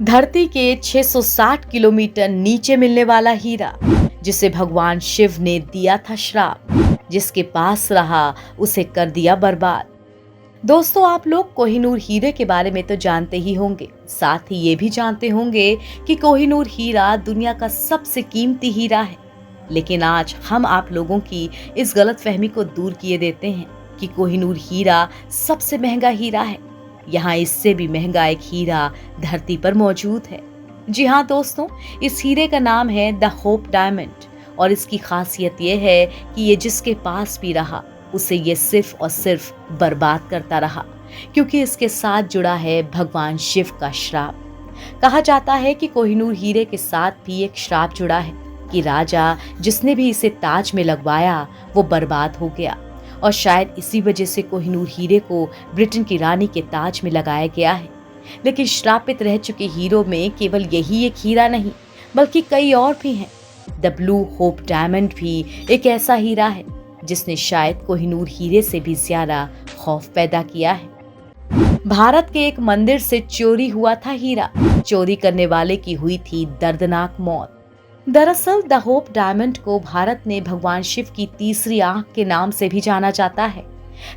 धरती के 660 किलोमीटर नीचे मिलने वाला हीरा, जिसे भगवान शिव ने दिया था श्राप, जिसके पास रहा उसे कर दिया बर्बाद। दोस्तों, आप लोग कोहिनूर हीरे के बारे में तो जानते ही होंगे, साथ ही ये भी जानते होंगे कि कोहिनूर हीरा दुनिया का सबसे कीमती हीरा है। लेकिन आज हम आप लोगों की इस गलतफहमी को दूर किए देते हैं कि कोहिनूर हीरा सबसे महंगा हीरा है। यहाँ इससे भी महंगा एक हीरा धरती पर मौजूद है। जी हाँ दोस्तों, इस हीरे का नाम है द होप डायमंड और इसकी खासियत यह है कि ये जिसके पास भी रहा उसे ये सिर्फ और सिर्फ बर्बाद करता रहा, क्योंकि इसके साथ जुड़ा है भगवान शिव का श्राप। कहा जाता है कि कोहिनूर हीरे के साथ भी एक श्राप जुड़ा है कि राजा जिसने भी इसे ताज में लगवाया वो बर्बाद हो गया, और शायद इसी वजह से कोहिनूर हीरे को ब्रिटेन की रानी के ताज में लगाया गया है। लेकिन श्रापित रह चुके हीरों में केवल यही एक हीरा नहीं, बल्कि कई और भी हैं। द ब्लू होप डायमंड भी एक ऐसा हीरा है जिसने शायद कोहिनूर हीरे से भी ज्यादा खौफ पैदा किया है। भारत के एक मंदिर से चोरी हुआ था हीरा। चोरी करने वाले की हुई थी दर्दनाक मौत। दरअसल द होप डायमंड को भारत में भगवान शिव की तीसरी आंख के नाम से भी जाना जाता है।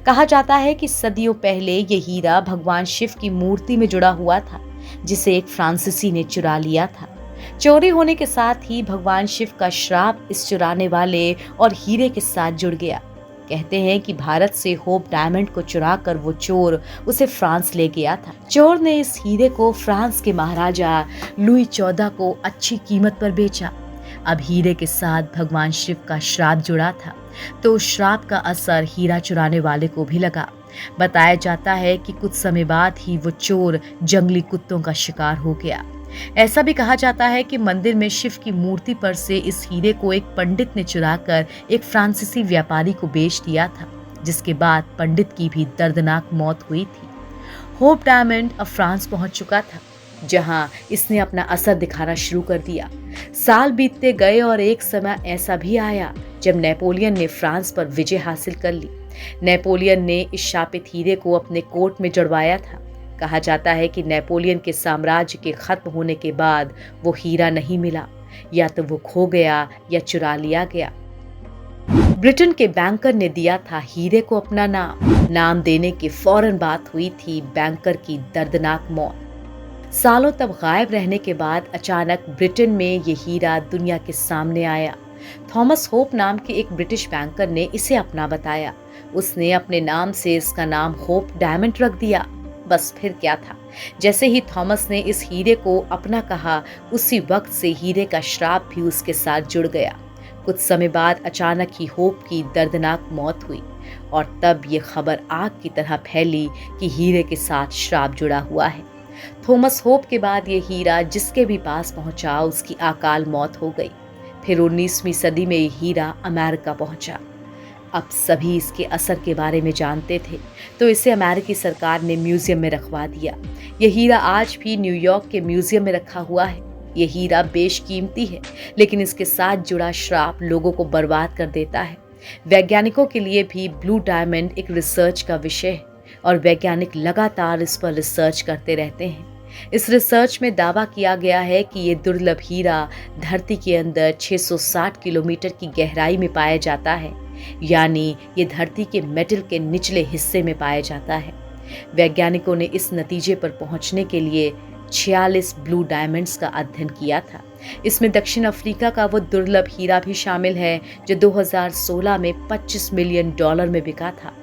कहा जाता है कि सदियों पहले ये हीरा भगवान शिव की मूर्ति में जुड़ा हुआ था, जिसे एक फ्रांसीसी ने चुरा लिया था। चोरी होने के साथ ही भगवान शिव का श्राप इस चुराने वाले और हीरे के साथ जुड़ गया। कहते हैं कि भारत से होप डायमंड को चुराकर वो चोर उसे फ्रांस ले गया था। चोर ने इस हीरे को फ्रांस के महाराजा लुई 14 को अच्छी कीमत पर बेचा। अब हीरे के साथ भगवान शिव का श्राप जुड़ा था, तो उस श्राप का असर हीरा चुराने वाले को भी लगा। बताया जाता है कि कुछ समय बाद ही वो चोर जंगली कुत्तों का शिकार हो गया। ऐसा भी कहा जाता है कि मंदिर में शिव की मूर्ति पर से इस हीरे को एक पंडित ने चुराकर एक फ्रांसीसी व्यापारी को बेच दिया था, जिसके बाद पंडित की भी दर्दनाक मौत हुई थी। होप डायमंड अब फ्रांस पहुंच चुका था, जहां इसने अपना असर दिखाना शुरू कर दिया। साल बीतते गए और एक समय ऐसा भी आया जब नेपोलियन ने फ्रांस पर विजय हासिल कर ली। नेपोलियन ने इस शापित हीरे को अपने कोट में जड़वाया था। कहा जाता है कि नेपोलियन के साम्राज्य के खत्म होने के बाद वो हीरा नहीं मिला, या तो वो खो गया या चुरा लिया गया। ब्रिटेन के बैंकर ने दिया था हीरे को अपना नाम देने के फौरन बाद हुई थी बैंकर की दर्दनाक मौत। सालों तक गायब रहने के बाद अचानक ब्रिटेन में ये हीरा दुनिया के सामने आया। थॉमस होप नाम के एक ब्रिटिश बैंकर ने इसे अपना बताया। उसने अपने नाम से इसका नाम होप डायमंड रख दिया। बस फिर क्या था, जैसे ही थॉमस ने इस हीरे को अपना कहा, उसी वक्त से हीरे का श्राप भी उसके साथ जुड़ गया। कुछ समय बाद अचानक ही होप की दर्दनाक मौत हुई और तब ये खबर आग की तरह फैली कि हीरे के साथ श्राप जुड़ा हुआ है। थॉमस होप के बाद ये हीरा जिसके भी पास पहुंचा उसकी अकाल मौत हो गई। फिर 19वीं सदी में ये हीरा अमेरिका पहुंचा। अब सभी इसके असर के बारे में जानते थे, तो इसे अमेरिकी सरकार ने म्यूजियम में रखवा दिया। यह हीरा आज भी न्यूयॉर्क के म्यूजियम में रखा हुआ है। यह हीरा बेशकीमती है, लेकिन इसके साथ जुड़ा श्राप लोगों को बर्बाद कर देता है। वैज्ञानिकों के लिए भी ब्लू डायमंड एक रिसर्च का विषय है और वैज्ञानिक लगातार इस पर रिसर्च करते रहते हैं। इस रिसर्च में दावा किया गया है कि ये दुर्लभ हीरा धरती के अंदर 660 किलोमीटर की गहराई में पाया जाता है, यानी ये धरती के मेटल के निचले हिस्से में पाया जाता है। वैज्ञानिकों ने इस नतीजे पर पहुंचने के लिए 46 ब्लू डायमंड्स का अध्ययन किया था। इसमें दक्षिण अफ्रीका का वो दुर्लभ हीरा भी शामिल है जो 2016 में $25 मिलियन में बिका था।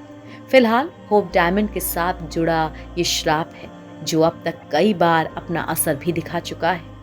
फिलहाल होप डायमंड के साथ जुड़ा ये श्राप है जो अब तक कई बार अपना असर भी दिखा चुका है।